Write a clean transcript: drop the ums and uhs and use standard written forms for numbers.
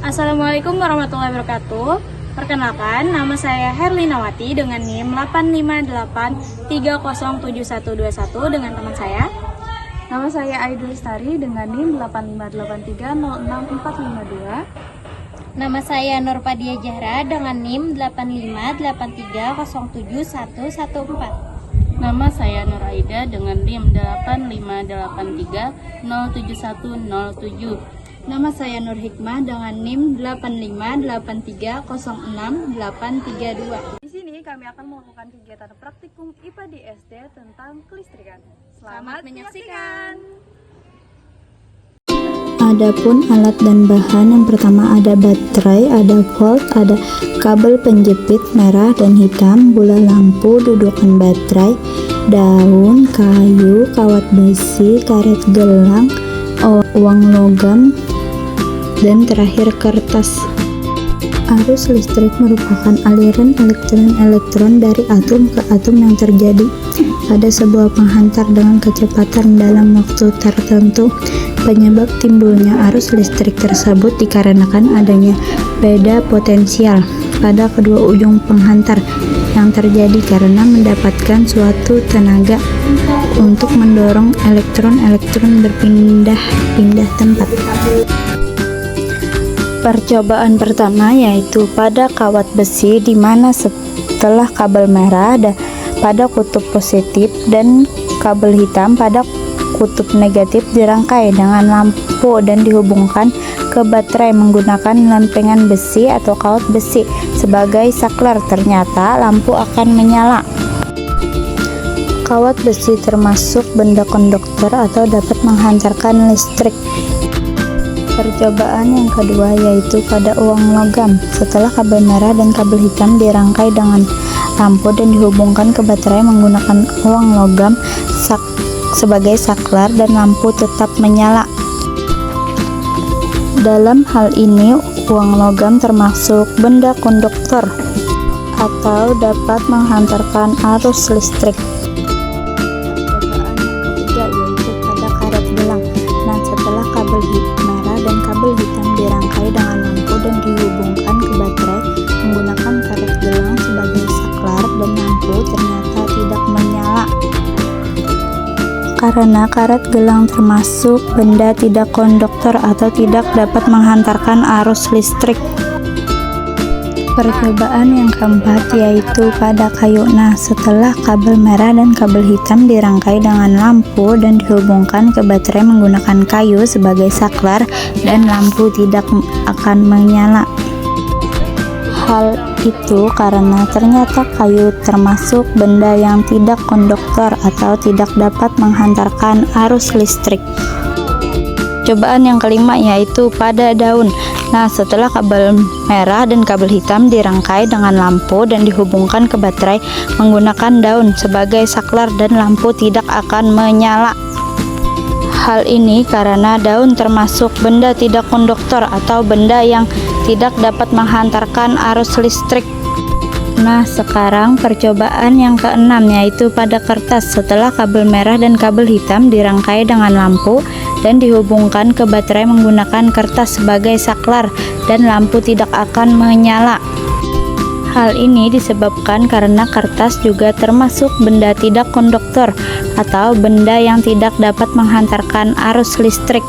Assalamualaikum warahmatullahi wabarakatuh. Perkenalkan, nama saya Herlinawati dengan NIM 858307121 dengan teman saya. Nama saya Aidul Lestari dengan NIM 858306452. Nama saya Nurpadia Zahra dengan NIM 858307114. Nama saya Nur Aida dengan NIM 858507107. Nama saya Nur Hikmah dengan NIM 858806832. Di sini kami akan melakukan kegiatan praktikum IPA di SD tentang kelistrikan. Selamat menyaksikan. Adapun alat dan bahan, yang pertama ada baterai, ada volt, ada kabel penjepit merah dan hitam, bola lampu, dudukan baterai, daun, kayu, kawat besi, karet gelang, uang logam, dan terakhir kertas. Arus listrik merupakan aliran elektron-elektron dari atom ke atom yang terjadi pada sebuah penghantar dengan kecepatan dalam waktu tertentu. Penyebab timbulnya arus listrik tersebut dikarenakan adanya beda potensial pada kedua ujung penghantar yang terjadi karena mendapatkan suatu tenaga untuk mendorong elektron-elektron berpindah-pindah tempat. Percobaan pertama yaitu pada kawat besi, di mana setelah kabel merah pada kutub positif dan kabel hitam pada kutub negatif dirangkai dengan lampu dan dihubungkan ke baterai menggunakan lempengan besi atau kawat besi sebagai saklar. Ternyata lampu akan menyala. Kawat besi termasuk benda konduktor atau dapat menghantarkan listrik. Percobaan yang kedua yaitu pada uang logam. Setelah kabel merah dan kabel hitam dirangkai dengan lampu dan dihubungkan ke baterai menggunakan uang logam sebagai saklar dan lampu tetap menyala. Dalam hal ini, uang logam termasuk benda konduktor atau dapat menghantarkan arus listrik. Percobaan yang ketiga yaitu pada karet gelang. Nah, setelah kabel merah dan kabel hitam dirangkai dengan lampu dan dihubungkan ke baterai menggunakan karet gelang sebagai saklar dan lampu ternyata tidak menyala karena karet gelang termasuk benda tidak konduktor atau tidak dapat menghantarkan arus listrik. Percobaan yang keempat yaitu pada kayu. Nah, setelah kabel merah dan kabel hitam dirangkai dengan lampu dan dihubungkan ke baterai menggunakan kayu sebagai saklar dan lampu tidak akan menyala. Hal itu karena ternyata kayu termasuk benda yang tidak konduktor atau tidak dapat menghantarkan arus listrik. Cobaan yang kelima yaitu pada daun. Nah, setelah kabel merah dan kabel hitam dirangkai dengan lampu dan dihubungkan ke baterai menggunakan daun sebagai saklar dan lampu tidak akan menyala. Hal ini karena daun termasuk benda tidak konduktor atau benda yang tidak dapat menghantarkan arus listrik. Nah, sekarang percobaan yang keenam yaitu pada kertas. Setelah kabel merah dan kabel hitam dirangkai dengan lampu dan dihubungkan ke baterai menggunakan kertas sebagai saklar dan lampu tidak akan menyala. Hal ini disebabkan karena kertas juga termasuk benda tidak konduktor atau benda yang tidak dapat menghantarkan arus listrik.